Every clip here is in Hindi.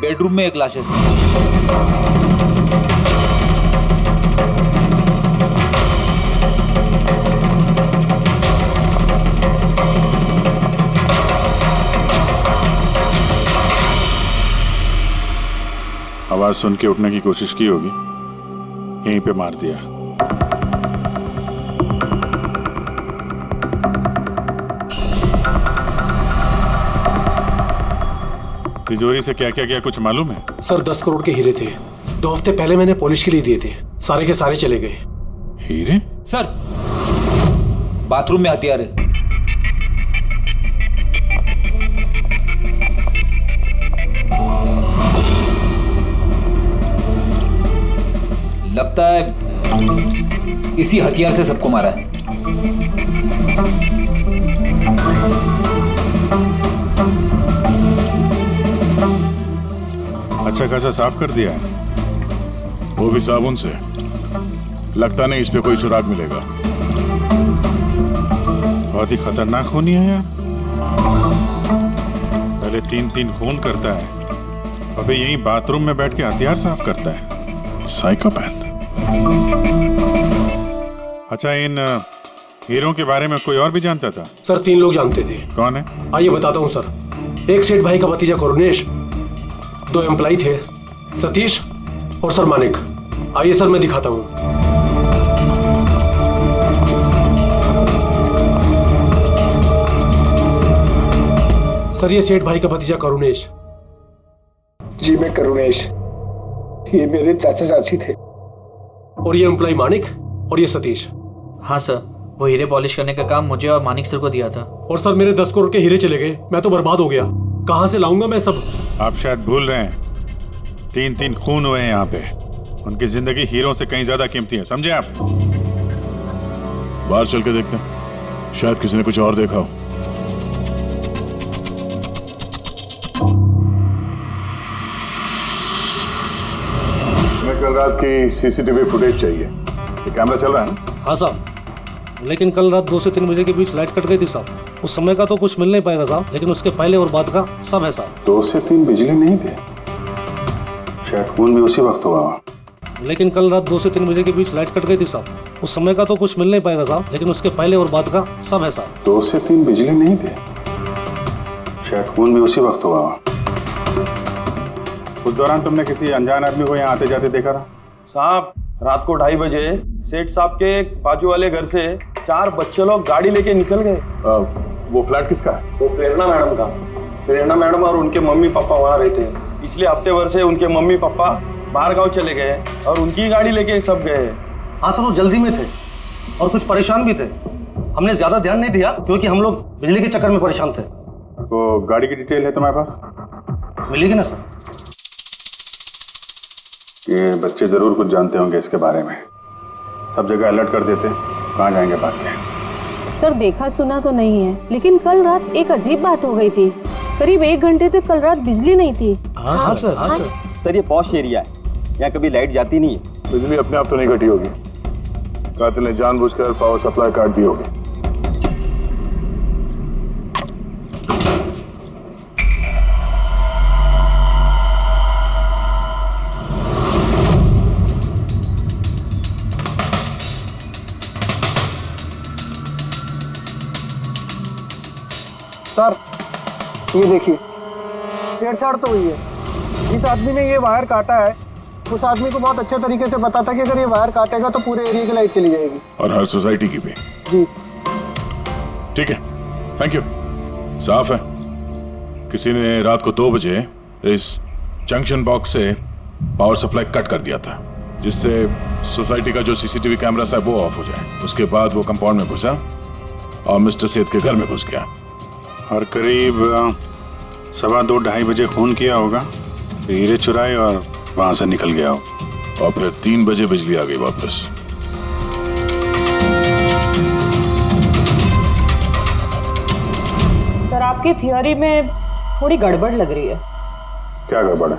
बेडरूम में एक लाश है। आवाज सुन के उठने की कोशिश की होगी, यहीं पे मार दिया। तिजोरी से क्या क्या गया कुछ मालूम है? सर 10 करोड़ के हीरे थे, 2 हफ्ते पहले मैंने पॉलिश के लिए दिए थे, सारे के सारे चले गए। हीरे? सर बाथरूम में हथियार है। लगता है इसी हथियार से सबको मारा है। अच्छा खासा साफ कर दिया है, वो भी साबुन से। लगता नहीं इस पे कोई सुराग मिलेगा। बहुत ही खतरनाक खूनी है यार। पहले 3-3 खून करता है, अबे यहीं बाथरूम में बैठ के हथियार साफ करता है। साइकोपैथ। अच्छा, इन हीरों के बारे में कोई और भी जानता था? सर 3 लोग जानते थे। कौन है? आइए बताता हूँ सर। एक सेठ भाई का भतीजा करुणेश, 2 एम्प्लॉय थे, सतीश और सर मानिक। आइए सर मैं दिखाता हूँ। सर ये सेठ भाई का भतीजा करुणेश। जी मैं करुणेश, ये मेरे चाचा चाची थे। और ये एम्प्लॉय मानिक और ये सतीश। हाँ सर, वो हीरे पॉलिश करने का काम मुझे और मानिक सर को दिया था। और सर मेरे 10 करोड़ के हीरे चले गए, मैं तो बर्बाद हो गया। कहाँ से लाऊंगा मैं सब? आप शायद भूल रहे हैं, 3-3 खून हुए हैं यहाँ पे। उनकी जिंदगी हीरों से कहीं ज्यादा कीमती है, समझे आप? बाहर चल के देखते हैं, शायद किसी ने कुछ और देखा हो। हमें कल रात की सीसीटीवी फुटेज चाहिए। ये कैमरा चल रहा है ना? हाँ साहब, लेकिन कल रात 2 से 3 बजे के बीच लाइट कट गई थी साहब। उस समय का तो कुछ मिल नहीं पाएगा साहब, लेकिन उसके पहले और बाद का सब है साहब। 2 से 3 बिजली नहीं थे, शायद खून भी उसी वक्त हुआ। लेकिन कल रात 2 से 3 बजे के बीच लाइट कट गई थी साहब। उस समय का तो कुछ मिल नहीं पाएगा साहब, लेकिन उसके पहले और बाद का सब है साहब। 2 से 3 बिजली नहीं थे, शायद खून भी उसी वक्त हुआ। उस दौरान तुमने किसी अनजान आदमी को यहाँ आते जाते देखा था? साहब रात को 2:30 बजे सेठ साहब के बाजू वाले घर से 4 बच्चे लोग गाड़ी लेके निकल गए। वो फ्लैट किसका है? वो प्रेरणा मैडम का। प्रेरणा मैडम और उनके मम्मी पापा वहाँ रहते हैं। पिछले हफ्ते भर से उनके मम्मी पापा बाहर गाँव चले गए और उनकी गाड़ी लेके सब गए। हाँ सर, वो जल्दी में थे और कुछ परेशान भी थे। हमने ज्यादा ध्यान नहीं दिया क्योंकि हम लोग बिजली के चक्कर में परेशान थे। वो गाड़ी की डिटेल है तुम्हारे पास? मिलेगी ना सर? ये बच्चे जरूर कुछ जानते होंगे इसके बारे में। सब जगह अलर्ट कर देते, कहाँ जाएंगे बात के। सर देखा सुना तो नहीं है, लेकिन कल रात एक अजीब बात हो गई थी। करीब 1 घंटे तक कल रात बिजली नहीं थी। हाँ सर। सर ये पॉश एरिया है, यहाँ कभी लाइट जाती नहीं है। बिजली अपने आप तो नहीं कटी होगी, कातिल ने जानबूझकर पावर सप्लाई काट दी होगी। सर ये देखिए, छेड़छाड़ तो हुई है। जिस आदमी ने ये वायर काटा है उस आदमी को बहुत अच्छे तरीके से पता था कि अगर ये वायर काटेगा तो पूरे एरिया की लाइट चली जाएगी। और हर सोसाइटी की भी। जी ठीक है, थैंक यू। साफ है, किसी ने रात को 2 बजे इस जंक्शन बॉक्स से पावर सप्लाई कट कर दिया था, जिससे सोसाइटी का जो सीसीटीवी कैमरा है वो ऑफ हो जाए। उसके बाद वो कंपाउंड में घुसा और मिस्टर सेठ के घर में घुस गया। और करीब 2:15-2:30 बजे खून किया होगा, हीरे चुराए और वहां से निकल गया हो। और फिर 3 बजे बिजली आ गई वापस। सर आपकी थियोरी में थोड़ी गड़बड़ लग रही है। क्या गड़बड़ है?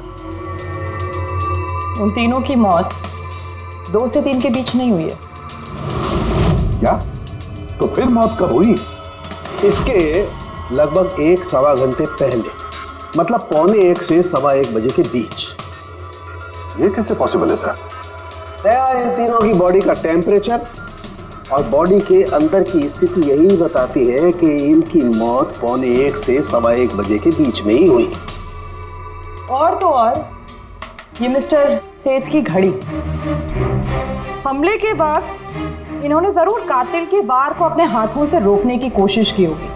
उन तीनों की मौत 2 से 3 के बीच नहीं हुई है। क्या? तो फिर मौत कब हुई? इसके लगभग 1-1.25 घंटे पहले। मतलब 1:15 से 1:15 बजे के बीच। ये कैसे पॉसिबल है सर? इन तीनों की बॉडी का टेम्परेचर और बॉडी के अंदर की स्थिति यही बताती है कि इनकी मौत 1:15 से 1:15 बजे के बीच में ही हुई। और तो और ये मिस्टर सेठ की घड़ी, हमले के बाद इन्होंने जरूर कातिल के वार को अपने हाथों से रोकने की कोशिश की होगी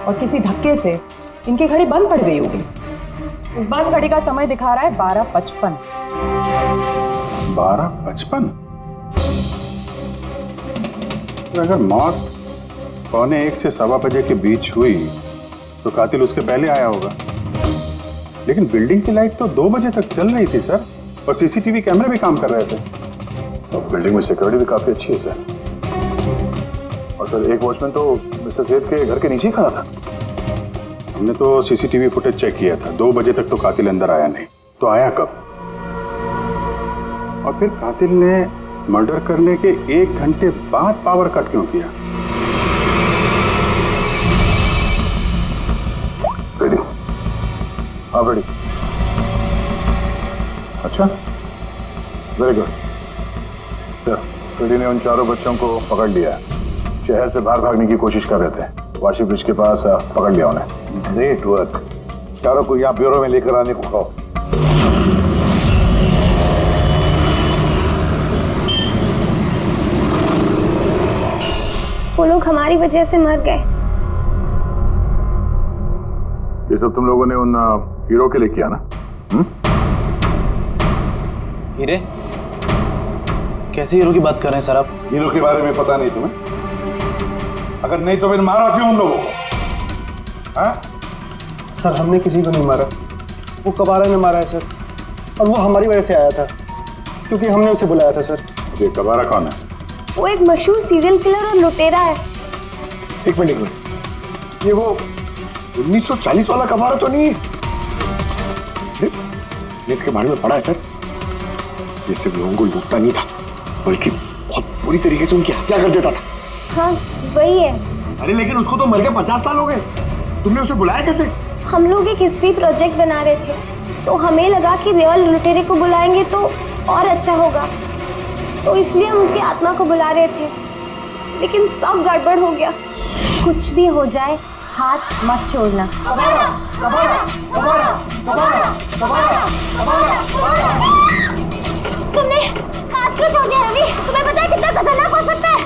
और किसी धक्के से इनकी घड़ी बंद पड़ गई होगी। इस बंद घड़ी का समय दिखा रहा है 12:55। 12:55? अगर मौत 1:15 से 1:15 बजे के बीच हुई तो कातिल उसके पहले आया होगा। लेकिन बिल्डिंग की लाइट तो 2 बजे तक चल रही थी सर, और सीसीटीवी कैमरे भी काम कर रहे थे। और बिल्डिंग में सिक्योरिटी भी काफी अच्छी है सर। और सर एक वॉचमैन तो मिस्टर सेठ के घर के नीचे ही खड़ा था। हमने तो सीसीटीवी फुटेज चेक किया था, 2 बजे तक तो कातिल अंदर आया नहीं। तो आया कब? और फिर कातिल ने मर्डर करने के 1 घंटे बाद पावर कट क्यों किया? रेडी? हाँ रेडी। अच्छा, वेरी गुड। रेडी ने उन चारों बच्चों को पकड़ लिया है। शहर से बाहर भागने की कोशिश कर रहे थे, वाशी ब्रिज के पास पकड़ लिया उन्हें। Great work. चारों को यहाँ ब्यूरो में लेकर आने को कहो। वो लोग हमारी वजह से मर गए। ये सब तुम लोगों ने उन हीरो के लिए किया ना? हीरे? कैसे हीरो की बात कर रहे हैं सर आप? हीरो के बारे में पता नहीं तुम्हें? अगर नहीं तो फिर मारा क्यों उन लोगों को? हाँ? सर हमने किसी को नहीं मारा, वो कबारा ने मारा है सर, और वो हमारी वजह से आया था क्योंकि हमने उसे बुलाया था सर। ये कबारा कौन है? वो एक मशहूर सीरियल किलर और लुटेरा है। एक मिनट, ये वो 1940 वाला कबारा तो नहीं है? इसके बारे में पढ़ा है सर। ये सिर्फ लोगों को लूटता नहीं था, बल्कि बहुत बुरी तरीके से उनकी हत्या कर देता था। हाँ वही है। अरे लेकिन उसको तो मर के 50 साल हो गए, तुमने उसे बुलाया कैसे? हम लोग एक हिस्ट्री प्रोजेक्ट बना रहे थे, तो हमें लगा कि रियल लुटेरे को बुलाएंगे तो और अच्छा होगा, तो इसलिए हम उसकी आत्मा को बुला रहे थे। लेकिन सब गड़बड़ हो गया। कुछ भी हो जाए हाथ मत छोड़ना। तुमने हाथ क्यों छोड़ दिया रवि? तुम्हें पता है कितना खतरनाक हो सकता है?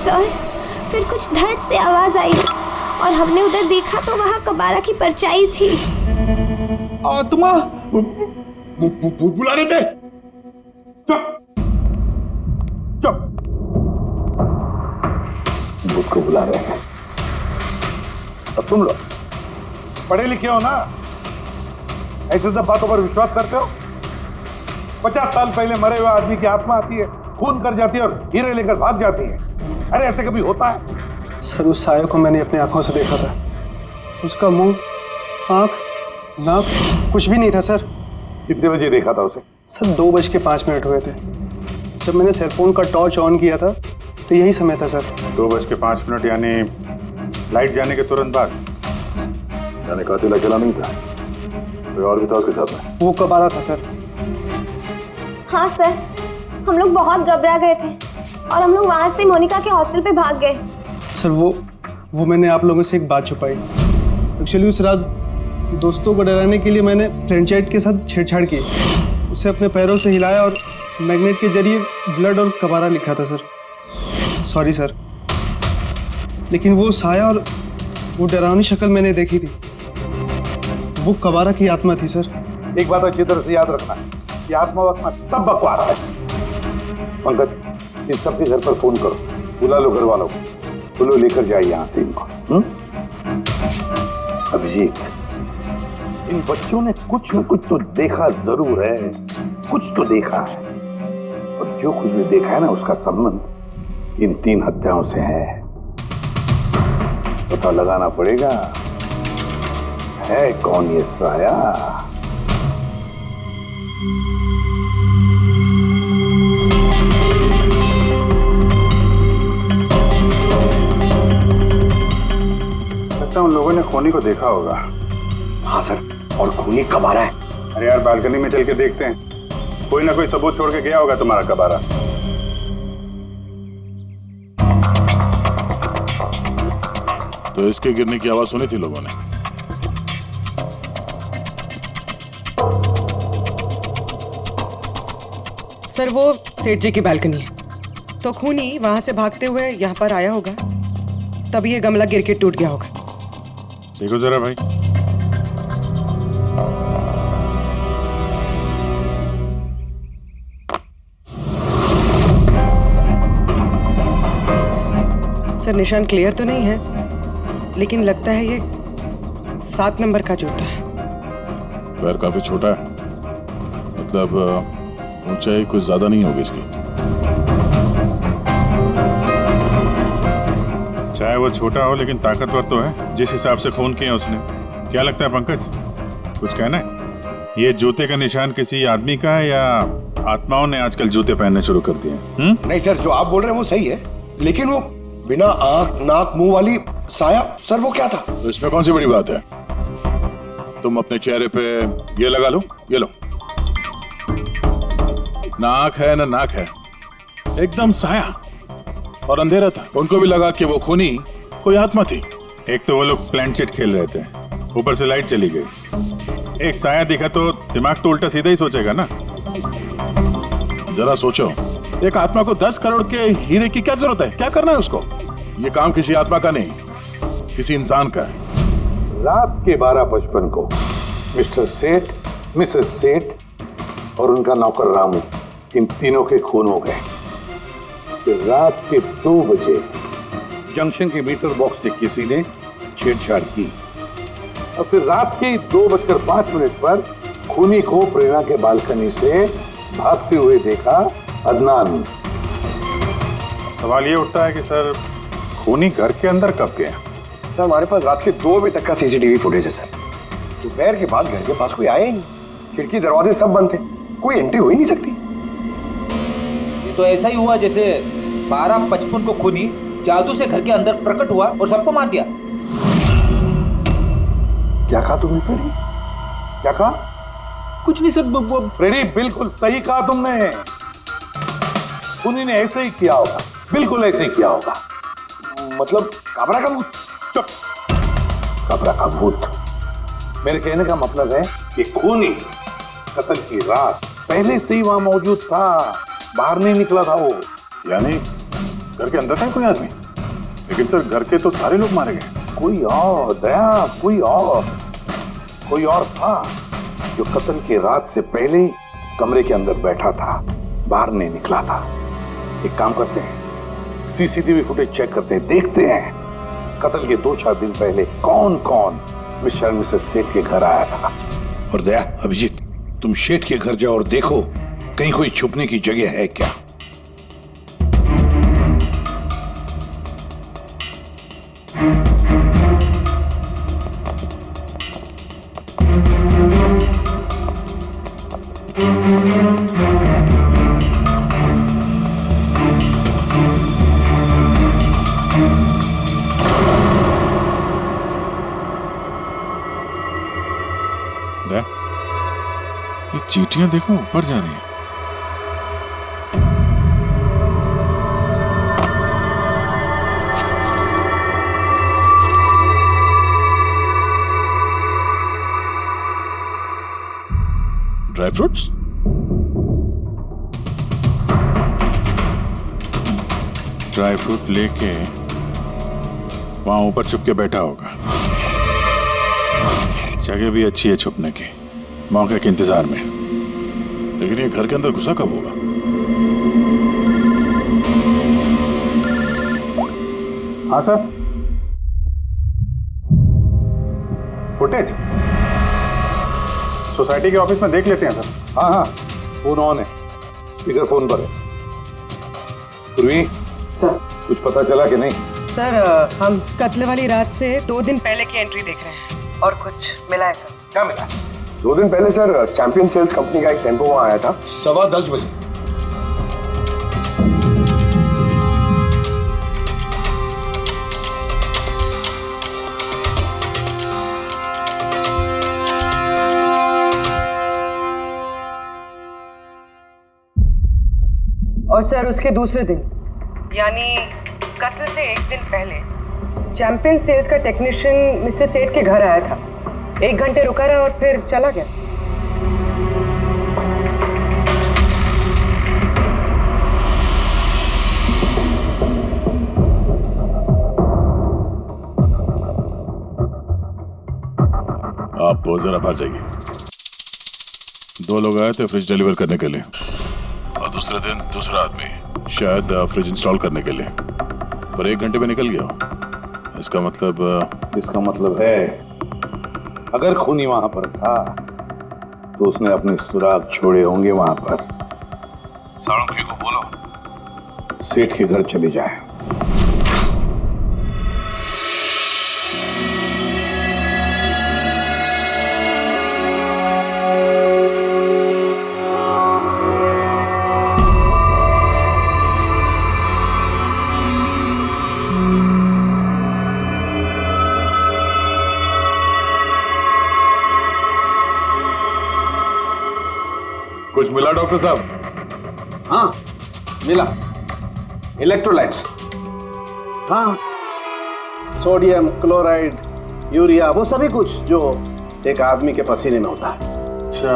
सर, फिर कुछ धड़ से आवाज आई और हमने उधर देखा तो वहाँ कबारा की परछाई थी। तुम बुला रहे थे? चुप चुप। भूत को बुला रहे हैं। अब तुम लोग पढ़े लिखे हो ना, ऐसे सब बातों पर विश्वास करते हो? 50 साल पहले मरे हुए आदमी की आत्मा आती है, खून कर जाती है और हीरे लेकर भाग जाती है। अरे ऐसे कभी होता है? सर उस साया को मैंने अपनी आंखों से देखा था। उसका मुंह, आंख, नाक कुछ भी नहीं था सर। कितने बजे देखा था उसे? सर 2:05 हुए थे। जब मैंने सेलफोन का टॉर्च ऑन किया था तो यही समय था सर। 2:05 यानी लाइट जाने के तुरंत बाद? यानी कातिल अकेला नहीं था, कोई और भी था उसके साथ में? वो कबारा था सर। हाँ सर, हम लोग बहुत घबरा गए थे और हम लोग वहाँ से मोनिका के हॉस्टल पे भाग गए। सर वो मैंने आप लोगों से एक बात छुपाई। एक्चुअली उस रात दोस्तों को डराने के लिए मैंने फ्रेंचाइट के साथ छेड़छाड़ की, उसे अपने पैरों से हिलाया और मैग्नेट के जरिए ब्लड और कबारा लिखा था सर। सॉरी सर, लेकिन वो साया और वो डरावनी शक्ल मैंने देखी थी, वो कबारा की आत्मा थी सर। एक बात अच्छी तरह से याद रखना, ये आत्मा वात्मा सब बकवास है। पंकज, इस सबके घर पर फोन करो, बुला लो घर वालों को, बोलो लेकर जाए यहाँ से इनको। अभिजीत, इन बच्चों ने कुछ न कुछ तो देखा जरूर है, कुछ तो देखा है, और जो कुछ भी देखा है ना उसका संबंध इन 3 हत्याओं से है। पता लगाना पड़ेगा है कौन ये साया लगता है उन लोगों ने खूनी को देखा होगा। हाँ सर, और खूनी कब आ रहा है? अरे यार बालकनी में चल के देखते हैं, कोई ना कोई सबूत छोड़ के गया होगा तुम्हारा कबारा। तो इसके गिरने की आवाज सुनी थी लोगों ने? सर वो सेठ जी की बालकनी है, तो खूनी वहां से भागते हुए यहाँ पर आया होगा, तभी ये गमला गिर के टूट गया होगा। देखो जरा भाई। सर निशान क्लियर तो नहीं है, लेकिन लगता है ये 7 नंबर का जूता है। पैर काफी छोटा है, मतलब ऊंचाई कुछ ज्यादा नहीं होगी इसकी। चाहे वो छोटा हो लेकिन ताकतवर तो है, जिस हिसाब से खून किया उसने। क्या लगता है पंकज, कुछ कहना है? ये जूते का निशान किसी आदमी का है या आत्माओं ने आजकल जूते पहनने शुरू कर दिए? नहीं सर, जो आप बोल रहे हैं वो सही है, लेकिन वो बिना आंख नाक मुंह वाली साया, सर वो क्या था? तो इसमें कौन सी बड़ी बात है? तुम अपने चेहरे पे ये लगा लो, ये लो। ना आंख है ना नाक है, एकदम साया और अंधेरा था। उनको भी लगा कि वो खूनी कोई आत्मा थी। एक तो वो लोग प्लेनचेट खेल रहे थे, ऊपर से लाइट चली गई। एक साया दिखा तो दिमाग तो उल्टा सीधा ही सोचेगा ना। जरा सोचो, एक आत्मा को 10 करोड़ के हीरे की क्या जरूरत है? क्या करना है उसको? ये काम किसी आत्मा का नहीं, किसी इंसान का है। रात के 12:55 को मिस्टर सेठ, मिसेस सेठ और उनका नौकर रामू, इन तीनों के खून हो गए। फिर रात के 2 बजे जंक्शन के मीटर बॉक्स से किसी ने छेड़छाड़ की और फिर रात के 2:05 पर खूनी को प्रेरणा के बालकनी से भागते हुए देखा अदनान। सवाल ये उठता है कि सर खूनी घर के अंदर कब गया? सर हमारे पास रात के 2 बजे तक का सीसीटीवी फुटेज है सर। दोपहर के बाद घर के पास कोई आया ही नहीं, खिड़की दरवाजे सब बंद थे, कोई एंट्री हो ही नहीं सकती। ये तो ऐसा ही हुआ जैसे 12:55 को खूनी जादू से घर के अंदर प्रकट हुआ और सबको मार दिया। क्या कहा तुमने फ्रेडी? क्या कहा? कुछ नहीं सर। फ्रेडी बिल्कुल सही कहा तुमने। खूनी ने ऐसे ही किया होगा, बिल्कुल ऐसे ही किया होगा। मतलब काबरा का भूत? चुप, काबरा का भूत। मेरे कहने का मतलब है कि खूनी कत्ल की रात पहले से ही वहां मौजूद था, बाहर नहीं निकला था वो। यानी घर के अंदर था कोई आदमी? लेकिन सर घर के तो सारे लोग मारे गए। कोई और दया, कोई और था जो कत्ल की रात से पहले ही कमरे के अंदर बैठा था, बाहर नहीं निकला था। एक काम करते हैं, सीसीटीवी फुटेज चेक करते हैं, देखते हैं कत्ल के 2-4 दिन पहले कौन कौन मिस्टर मिसेस सेठ के घर आया था। और दया, अभिजीत, तुम सेठ के घर जाओ और देखो कहीं कोई छुपने की जगह है क्या। ये चींटियां देखो ऊपर जा रही हैं। Dry fruits? ड्राई फ्रूट लेके वहां ऊपर छुप के बैठा होगा। जगह भी अच्छी है छुपने की, मौके के इंतजार में। लेकिन ये घर के अंदर घुसा कब होगा? हाँ सर, फुटेज सोसाइटी के ऑफिस में देख लेते हैं सर। हाँ हाँ, फोन ऑन है, स्पीकर फोन पर है। पूर्वी सर, कुछ पता चला कि नहीं? सर हम कत्ल वाली रात से 2 दिन पहले की एंट्री देख रहे हैं और कुछ मिला है सर। क्या मिला? 2 दिन पहले सर चैंपियन सेल्स कंपनी का एक टेम्पो वहां आया था 10:15 बजे। और सर उसके दूसरे दिन यानी कत्ल से 1 दिन पहले चैंपियन सेल्स का टेक्नीशियन मिस्टर सेठ के घर आया था। 1 घंटे रुका रहा और फिर चला गया। आप जरा बाहर जाइए। 2 लोग आए थे फ्रिज डिलीवर करने के लिए और दूसरे दिन दूसरा आदमी शायद फ्रिज इंस्टॉल करने के लिए, पर 1 घंटे में निकल गया। इसका मतलब है अगर खूनी वहां पर था तो उसने अपने सुराग छोड़े होंगे वहां पर। साळुंखे को बोलो सेठ के घर चले जाए। कुछ मिला डॉक्टर साहब? हाँ मिला, इलेक्ट्रोलाइट्स। हाँ, सोडियम, क्लोराइड, यूरिया, वो सभी कुछ जो एक आदमी के पसीने में होता है। अच्छा,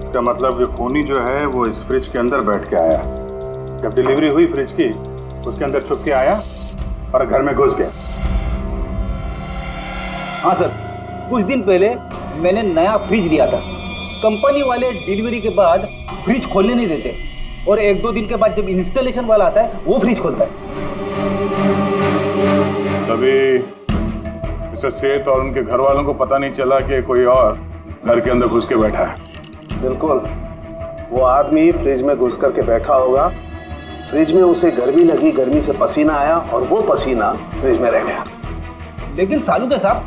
इसका मतलब जो खूनी जो है वो इस फ्रिज के अंदर बैठ के आया। जब डिलीवरी हुई फ्रिज की उसके अंदर छुप के आया और घर में घुस गया। हाँ सर, कुछ दिन पहले मैंने नया फ्रिज लिया था। कंपनी वाले डिलीवरी के बाद फ्रिज खोलने नहीं देते और 1-2 दिन के बाद जब इंस्टॉलेशन वाला आता है वो फ्रिज खोलता है। तभी मिस्टर सेठ और उनके घर वालों को पता नहीं चला कि कोई और घर के अंदर घुस के बैठा है। बिल्कुल, वो आदमी फ्रिज में घुस करके बैठा होगा। फ्रिज में उसे गर्मी लगी, गर्मी से पसीना आया और वो पसीना फ्रिज में रह गया। लेकिन सालुंखे साहब,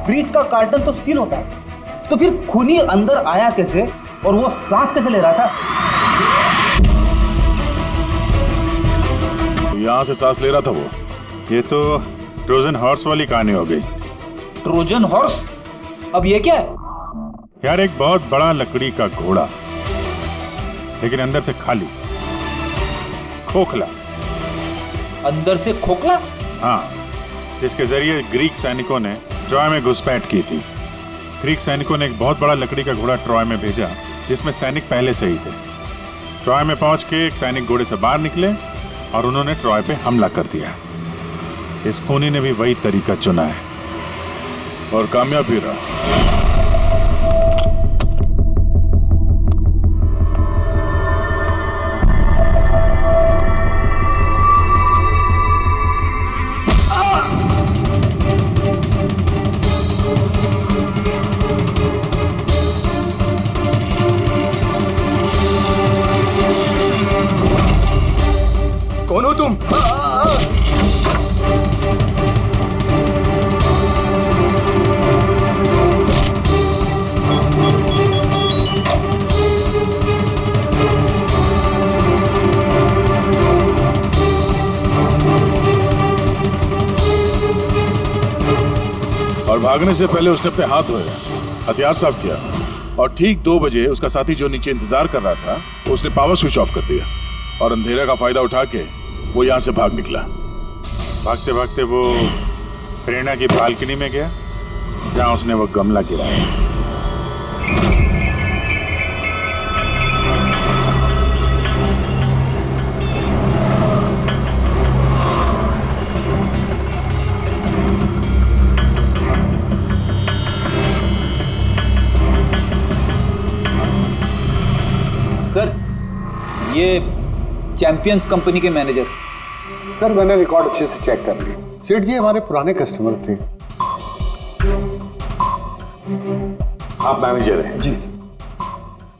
फ्रिज का कार्टन तो सील होता है, तो फिर खूनी अंदर आया कैसे और वो सांस कैसे ले रहा था? यहां से सांस ले रहा था वो। ये तो ट्रोजन हॉर्स वाली कहानी हो गई। Trojan horse? अब ये क्या है? यार, एक बहुत बड़ा लकड़ी का घोड़ा, लेकिन अंदर से खाली, खोखला। अंदर से खोखला? हाँ, जिसके जरिए ग्रीक सैनिकों ने ट्रॉय में घुसपैठ की थी। ग्रीक सैनिकों ने एक बहुत बड़ा लकड़ी का घोड़ा ट्रॉय में भेजा जिसमें सैनिक पहले से ही थे। ट्रॉय में पहुंच के एक सैनिक घोड़े से बाहर निकले और उन्होंने ट्रॉय पे हमला कर दिया। इस खूनी ने भी वही तरीका चुना है और कामयाब भी रहा। कौन हो तुम? और भागने से पहले उसने अपने हाथ धोए, हथियार साफ किया और ठीक 2 बजे उसका साथी जो नीचे इंतजार कर रहा था उसने पावर स्विच ऑफ कर दिया और अंधेरे का फायदा उठा के वो यहाँ से भाग निकला। भागते भागते वो प्रेरणा की बालकनी में गया जहाँ उसने वो गमला गिराया। सर, ये चैंपियंस कंपनी के मैनेजर। सर, मैंने रिकॉर्ड अच्छे से चेक कर लिया। सेठ जी हमारे पुराने कस्टमर थे। आप मैनेजर हैं? जी सर।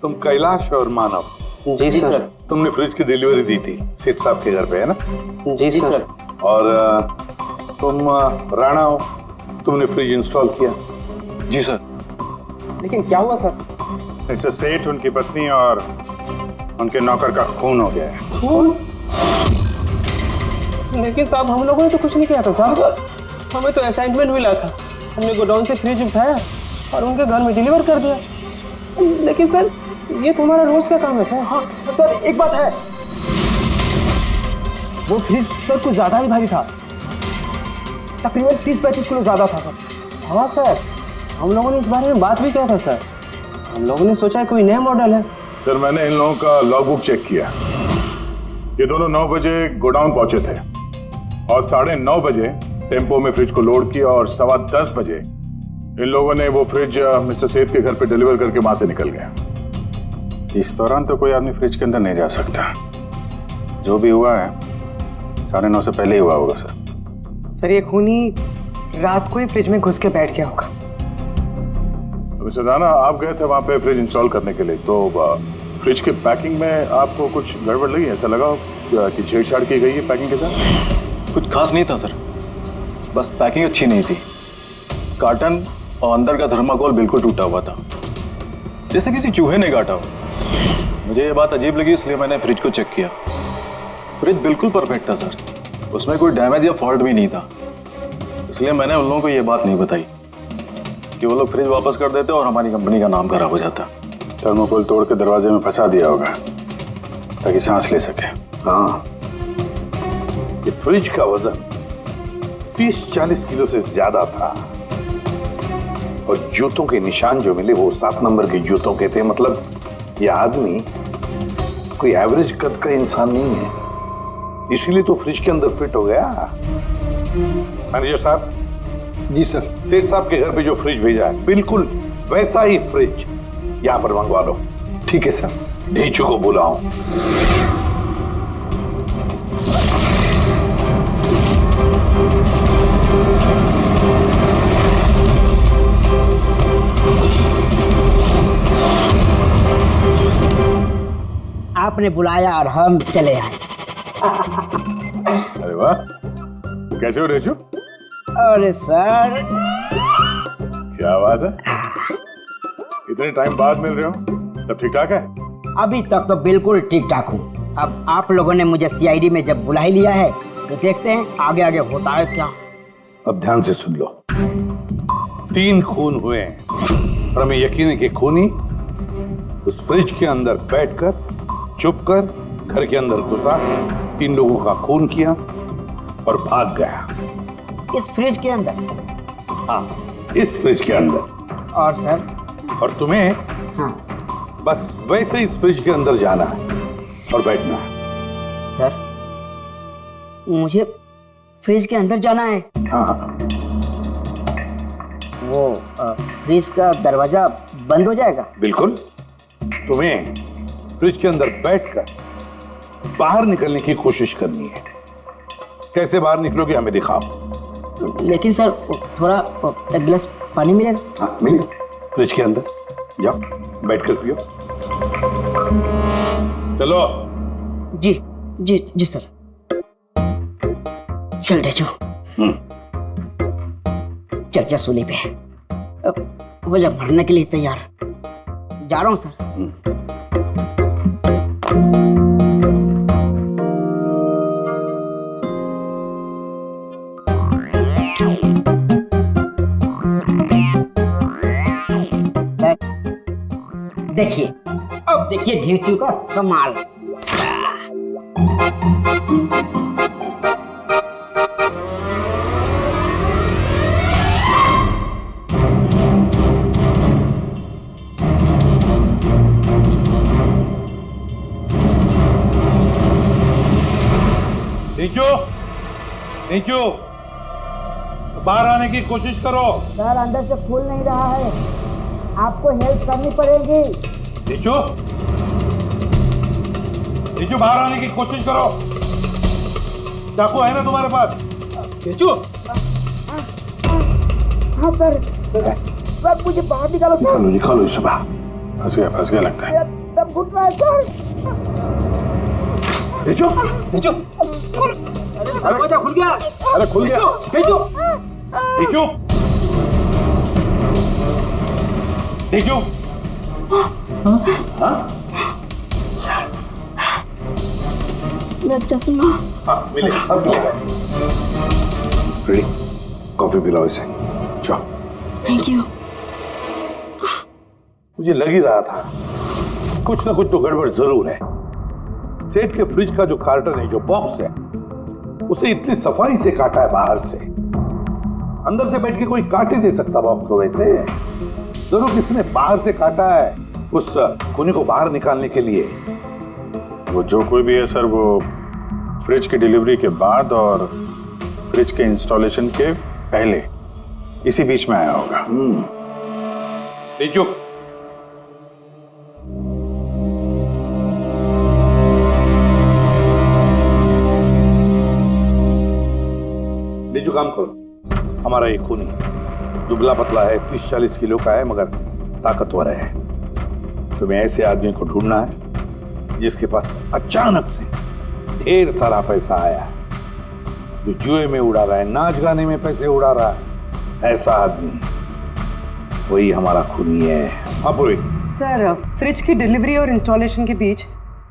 तुम कैलाश और मानव? जी सर। तुमने फ्रिज की डिलीवरी दी थी सेठ साहब के घर पे, है ना? जी सर। और तुम राणा हो, तुमने फ्रिज इंस्टॉल किया? जी सर। लेकिन क्या हुआ सर? मिस्टर सेठ, उनकी पत्नी और उनके नौकर का खून हो गया है। खून? लेकिन साहब हम लोगों ने तो कुछ नहीं किया था साहब। हमें तो असाइनमेंट मिला था, हमने गोडाउन से फ्रिज उठाया और उनके घर में डिलीवर कर दिया। लेकिन सर ये तुम्हारा रोज का काम है सर। हाँ सर, एक बात है, वो फ्रिज सर कुछ ज्यादा ही भारी था, तकरीबन 30-35 किलो ज्यादा था सर। हाँ सर, हम लोगों ने इस बारे में बात भी किया था सर। हम लोगों ने सोचा कोई नया मॉडल है। सर मैंने इन लोगों का लॉग बुक चेक किया। ये दोनों 9 बजे गोडाउन पहुंचे थे और 9:30 बजे टेम्पो में फ्रिज को लोड किया और 10:15 बजे इन लोगों ने वो फ्रिज मिस्टर सेठ के घर पे डिलीवर करके वहां से निकल गए। इस दौरान तो कोई आदमी फ्रिज के अंदर नहीं जा सकता। जो भी हुआ है 9:30 से पहले ही हुआ होगा सर। सर ये खूनी रात को ही फ्रिज में घुस के बैठ गया होगा। मिस्टर राणा, आप गए थे वहां पे फ्रिज इंस्टॉल करने के लिए, तो फ्रिज के पैकिंग में आपको कुछ गड़बड़ लगी? ऐसा लगा कि छेड़छाड़ की गई है पैकिंग के साथ? कुछ खास नहीं था सर, बस पैकिंग अच्छी नहीं थी। कार्टन और अंदर का थर्माकोल बिल्कुल टूटा हुआ था, जैसे किसी चूहे ने काटा हो। मुझे ये बात अजीब लगी, इसलिए मैंने फ्रिज को चेक किया। फ्रिज बिल्कुल परफेक्ट था सर, उसमें कोई डैमेज या फॉल्ट भी नहीं था। इसलिए मैंने उन लोगों को ये बात नहीं बताई कि वो लोग फ्रिज वापस कर देते और हमारी कंपनी का नाम खराब हो जाता। थर्मोकोल तोड़ के दरवाजे में फंसा दिया होगा ताकि सांस ले सके। हाँ, ये फ्रिज का वजन 30-40 किलो से ज्यादा था और जूतों के निशान जो मिले वो 7 नंबर के जूतों के थे। मतलब ये आदमी कोई एवरेज कद का इंसान नहीं है, इसीलिए तो फ्रिज के अंदर फिट हो गया। मैनेजर साहब। जी सर। सेठ साहब के घर पे जो फ्रिज भेजा है बिल्कुल वैसा ही फ्रिज यहाँ पर मंगवा लो। ठीक है सर। ढीचू को बुलाओ। आपने बुलाया और हम चले आए। अरे वाह, कैसे हो रेचू? अरे सर, क्या बात है, इतने टाइम बाद मिल रहे हो, सब ठीक ठाक है? अभी तक तो बिल्कुल ठीक ठाक हूँ। अब आप लोगों ने मुझे सीआईडी में जब बुला ही लिया है तो देखते हैं आगे आगे होता है क्या। अब ध्यान से सुन लो। 3 खून हुए हैं और हमें यकीन है कि खूनी उस फ्रिज के अंदर बैठकर चुपकर घर के अंदर घुसा, 3 लोगों का खून किया और भाग गया। इस फ्रिज के अंदर? हाँ, इस फ्रिज के अंदर। और सर? और तुम्हें हाँ, बस वैसे इस फ्रिज के अंदर जाना है और बैठना है। सर, मुझे फ्रिज के अंदर जाना है? हाँ। वो फ्रिज का दरवाजा बंद हो जाएगा? बिल्कुल। तुम्हें फ्रिज के अंदर बैठकर बाहर निकलने की कोशिश करनी है। कैसे बाहर निकलोगे हमें दिखाओ। लेकिन सर थोड़ा एक गिलास पानी मिलेगा? हाँ मिलेगा, फ्रिज के अंदर जाओ, बैठकर पियो। चलो। जी जी जी सर। चल ढेचू, चल जा सूली पे। अब हो जा भरने के लिए तैयार। जा रहा हूँ सर। देखिए, अब देखिए ढेचू का कमाल। नीचू, नीचू, बाहर आने की कोशिश करो। सर अंदर से खुल नहीं रहा है, आपको हेल्प करनी पड़ेगी। नीचू, नीचू बाहर आने की कोशिश करो। चाकू है ना तुम्हारे पास? नीचू। हाँ सर, मुझे बाहर निकालो। निकालो इसे बाहर। फंस गया लगता है। दम घुट रहा है सर। नीचू, नीचू। दरवाजा खुल गया। अरे खुल गया। नीचू, नीचू। देखो हाँ चश्मा। हाँ मिलेगा, सब मिलेगा। रेडी, कॉफी पिलाओ इसे। चलो। Thank you. मुझे लग ही रहा था कुछ ना कुछ तो गड़बड़ जरूर है। सेठ के फ्रिज का जो कार्टन है, जो बॉक्स है, उसे इतनी सफाई से काटा है बाहर से। अंदर से बैठ के कोई काट ही नहीं सकता बॉक्स को वैसे। जरूर किसी ने बाहर से काटा है उस खूनी को बाहर निकालने के लिए। वो जो कोई भी है सर, वो फ्रिज की डिलीवरी के बाद और फ्रिज के इंस्टॉलेशन के पहले इसी बीच में आया होगा। तेजो, तेजो काम करो। हमारा ये खूनी दुबला पतला है, 30-40 किलो का है, मगर ताकतवर है। तुम्हें ऐसे आदमी को ढूंढना है जिसके पास अचानक से ढेर सारा पैसा आया है, जो जुए में उड़ा रहा है, नाच गाने में पैसे उड़ा रहा है। ऐसा आदमी वही हमारा खूनी है। हाँ पूरी। सर, फ्रिज की डिलीवरी और इंस्टॉलेशन के बीच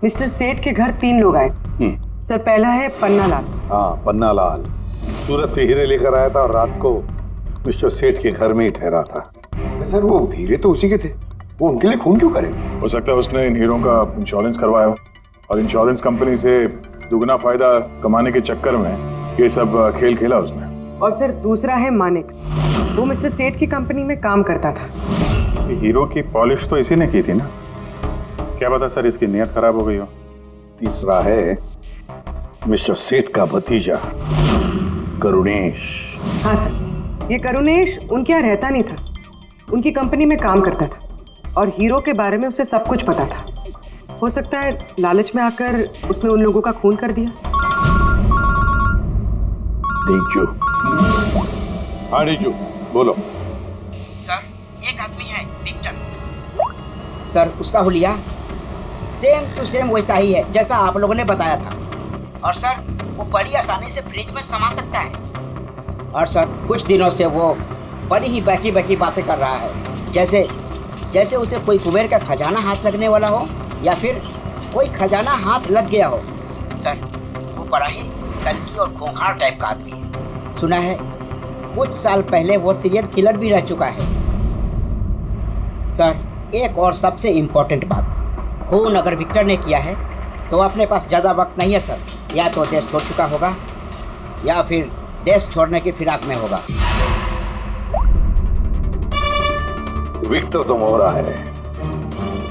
मिस्टर सेठ के घर 3 लोग आए। सर, पहला है पन्ना लाल। हाँ, पन्ना लाल सूरत से हीरे लेकर आया था और रात को मिस्टर सेठ के घर में ही ठहरा था। सर, वो हीरे तो उसी के थे, वो उनके लिए खून क्यों करे? हो सकता है उसने इन हीरों का इंश्योरेंस करवाया हो और इंश्योरेंस कंपनी से दुगना फायदा कमाने के चक्कर में ये सब खेल खेला उसने। और सर, दूसरा है मानिक। वो मिस्टर सेठ की कंपनी में काम करता था। हीरो की पॉलिश तो इसी ने की थी ना, क्या पता सर इसकी नीयत खराब हो गई हो। तीसरा है मिस्टर सेठ का भतीजा करुणेश। हाँ सर, ये करुणेश उनके यहाँ रहता नहीं था, उनकी कंपनी में काम करता था और हीरो के बारे में उसे सब कुछ पता था। हो सकता है लालच में आकर उसने उन लोगों का खून कर दिया। रिजू। हाँ रिजू, बोलो। सर, एक आदमी है विक्टर। सर, उसका हुलिया सेम टू सेम वैसा ही है जैसा आप लोगों ने बताया था। और सर, वो बड़ी आसानी से फ्रिज में समा सकता है। और सर, कुछ दिनों से वो बड़ी ही बहकी बातें कर रहा है, जैसे उसे कोई कुबेर का खजाना हाथ लगने वाला हो या फिर कोई खजाना हाथ लग गया हो। सर, वो बड़ा ही सल्की और खूंखार टाइप का आदमी है। सुना है कुछ साल पहले वो सीरियल किलर भी रह चुका है। सर, एक और सबसे इम्पोर्टेंट बात, खून अगर विक्टर ने किया है तो अपने पास ज़्यादा वक्त नहीं है सर। या तो देश छोड़ चुका होगा या फिर देश छोड़ने की फिराक में होगा। विक्टर तो मोहरा है,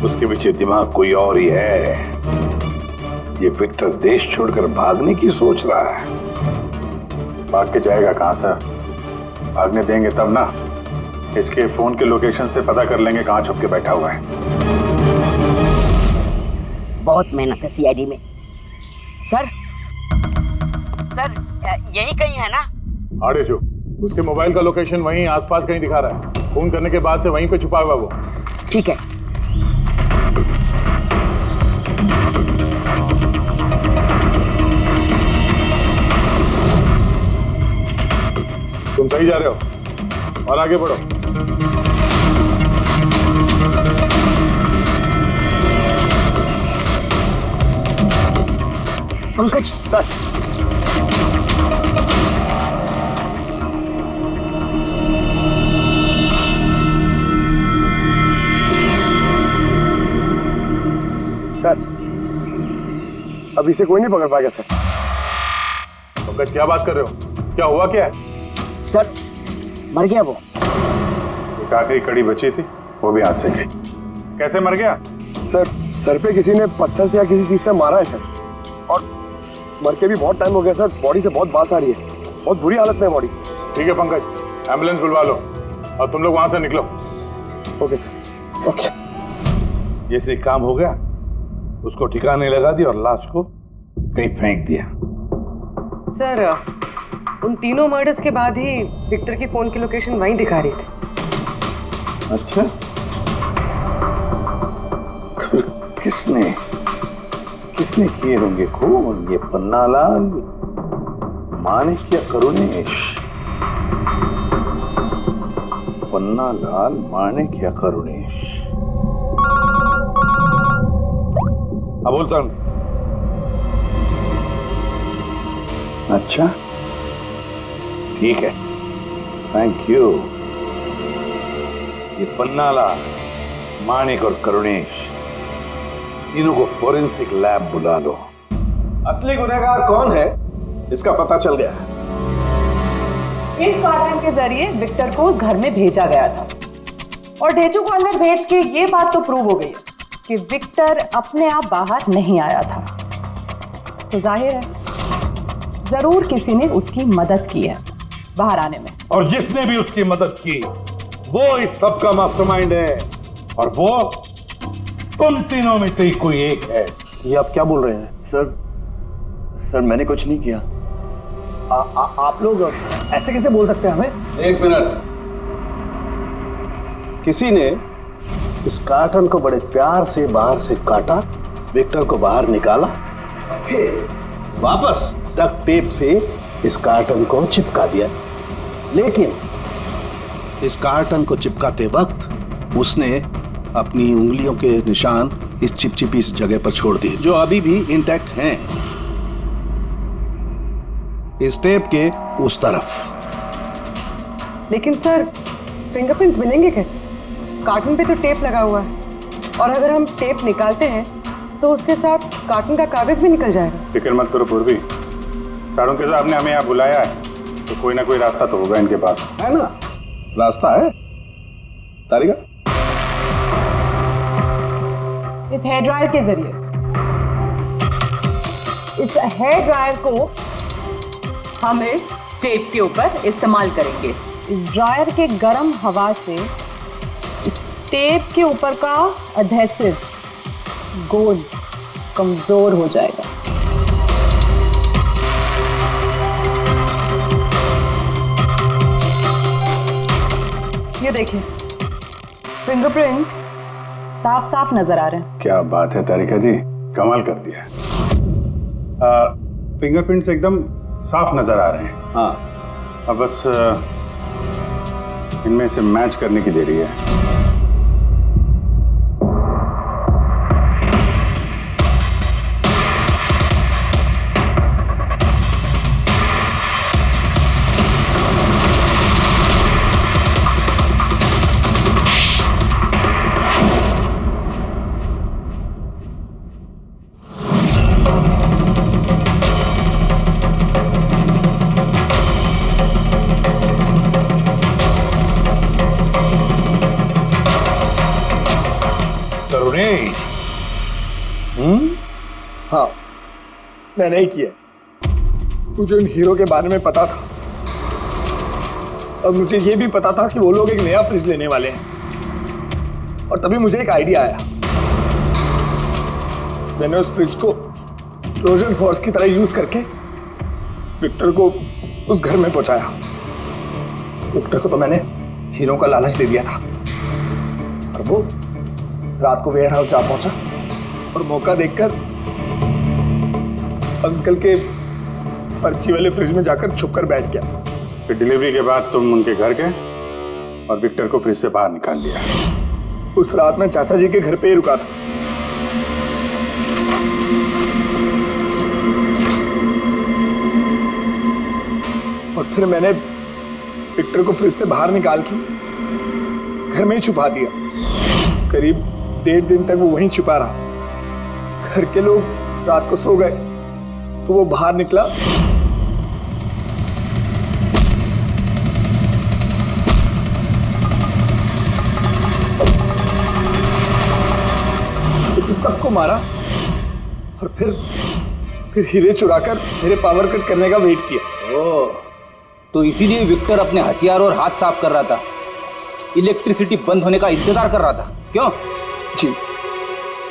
उसके पीछे दिमाग कोई और ही है। ये विक्टर देश छोड़कर भागने की सोच रहा है। भाग के जाएगा कहाँ सर, भागने देंगे तब ना। इसके फोन के लोकेशन से पता कर लेंगे कहाँ छुप के बैठा हुआ है। बहुत मेहनत है सीआईडी में। सर, यही कहीं है ना? हाँ रेजू, उसके मोबाइल का लोकेशन वहीं आसपास कहीं दिखा रहा है। फोन करने के बाद से वहीं पे छुपा हुआ वो। ठीक है। तुम सही जा रहे हो और आगे बढ़ो। पंकज सर, अभी से कोई नहीं पकड़ पाएगा सर। पंकज, क्या बात कर रहे हो? क्या हुआ क्या है? सर, मर गया वो। एक आखिरी कड़ी बची थी, वो भी हाथ से गई। कैसे मर गया? सर पे किसी ने पत्थर से या किसी चीज से मारा है सर, और मर के भी बहुत टाइम हो गया सर। बॉडी से बहुत बास आ रही है, बहुत बुरी हालत में है बॉडी। ठीक है पंकज, एम्बुलेंस बुलवा लो और तुम लोग वहां से निकलो। Okay sir. ओके। जैसे काम हो गया, उसको ठिकाने लगा दिया और लाश को कहीं फेंक दिया। सर, उन तीनों मर्डर्स के बाद ही विक्टर की फोन की लोकेशन वहीं दिखा रही थी। अच्छा, किसने किए होंगे खून? ये पन्ना लाल, मानिक या करुणेश? पन्ना लाल माणिक या करुणेश। हाँ बोलता हूं। अच्छा ठीक है, थैंक यू। ये पन्ना लाल, माणिक और करुणेश, तीनों को फोरेंसिक लैब बुला लो। असली गुनहगार कौन है इसका पता चल गया है। इस कार्टन के जरिए विक्टर को उस घर में भेजा गया था और ढेचू को अंदर भेज के ये बात तो प्रूव हो गई कि विक्टर अपने आप बाहर नहीं आया था। तो जाहिर है जरूर किसी ने उसकी मदद की है बाहर आने में, और जिसने भी उसकी मदद की वो इस सब का मास्टरमाइंड है, और वो तुम तीनों में से ही कोई एक है। ये आप क्या बोल रहे हैं? सर मैंने कुछ नहीं किया। आप लोग ऐसे कैसे बोल सकते हैं हमें? एक मिनट। किसी ने इस कार्टन को बड़े प्यार से बाहर से काटा, विक्टर को बाहर निकाला, फिर वापस डक्ट टेप से इस कार्टन को चिपका दिया। लेकिन इस कार्टन को चिपकाते वक्त उसने अपनी उंगलियों के निशान इस चिपचिपी इस जगह पर छोड़ दिए, जो अभी भी इंटैक्ट हैं, इस टेप के उस तरफ। लेकिन सर फिंगरप्रिंट्स मिलेंगे कैसे? कार्टन पे तो टेप लगा हुआ है, और अगर हम टेप निकालते हैं तो उसके साथ कार्टन का कागज भी निकल जाएगा। फिक्र मत करो पूर्वी, सारों के साहब ने हमें यहाँ बुलाया है तो कोई ना कोई रास्ता तो होगा इनके पास। है ना, रास्ता है। तारिका, इस हेयर ड्रायर के जरिए इस हेयर ड्रायर को हम इस टेप के ऊपर इस्तेमाल करेंगे। इस ड्रायर के गर्म हवा से इस टेप के ऊपर का एडहेसिव गोंद कमजोर हो जाएगा। ये देखिए, फिंगरप्रिंट्स साफ साफ नजर आ रहे हैं। क्या बात है तारिका जी, कमाल कर दिया। फिंगरप्रिंट्स एकदम साफ नजर आ रहे हैं। हाँ, अब बस इनमें से मैच करने की देरी है। हाँ, मैंने ही किया। मुझे उन हीरो के बारे में पता था, और मुझे ये भी पता था कि वो लोग एक नया फ्रिज लेने वाले हैं। और तभी मुझे एक आइडिया आया। मैंने उस फ्रिज को ट्रोजन हॉर्स की तरह यूज करके विक्टर को उस घर में पहुंचाया। विक्टर को तो मैंने हीरो का लालच दे दिया था, और वो रात को वेयर हाउस जा पहुंचा और मौका देखकर अंकल के पर्ची वाले फ्रिज में जाकर छुपकर बैठ गया। फिर डिलीवरी के बाद तुम उनके घर गए और विक्टर को फ्रिज से बाहर निकाल लिया। उस रात मैं चाचा जी के घर पे ही रुका था। और फिर मैंने विक्टर को फ्रिज से बाहर निकाल के घर में ही छुपा दिया। करीब 1.5 दिन तक वो वहीं छुपा रहा। घर के लोग रात को सो गए तो वो बाहर निकला। इसने सबको मारा और फिर हीरे चुराकर मेरे पावर कट करने का वेट किया। ओह, तो इसीलिए विक्टर अपने हथियार और हाथ साफ कर रहा था, इलेक्ट्रिसिटी बंद होने का इंतजार कर रहा था, क्यों? जी,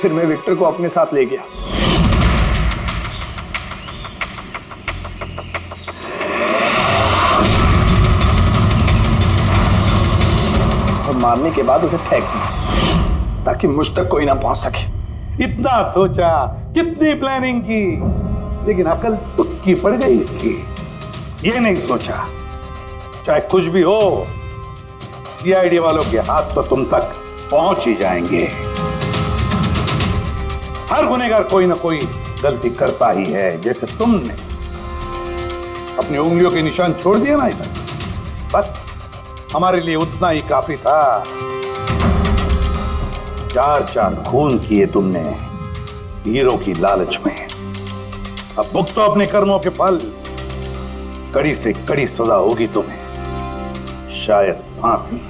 फिर मैं विक्टर को अपने साथ ले गया। और मारने के बाद उसे फेंक दिया ताकि मुझ तक कोई ना पहुंच सके। इतना सोचा, कितनी प्लानिंग की, लेकिन अकल तुक्की पड़ गई इसकी। ये नहीं सोचा चाहे कुछ भी हो, सीआईडी वालों के हाथ तो तुम तक पहुंच ही जाएंगे। हर गुनहगार कोई ना कोई गलती करता ही है, जैसे तुमने अपनी उंगलियों के निशान छोड़ दिए ना इधर, बस हमारे लिए उतना ही काफी था। 4 खून किए तुमने हीरो की लालच में। अब भुगतो अपने कर्मों के फल। कड़ी से कड़ी सजा होगी तुम्हें, शायद फांसी।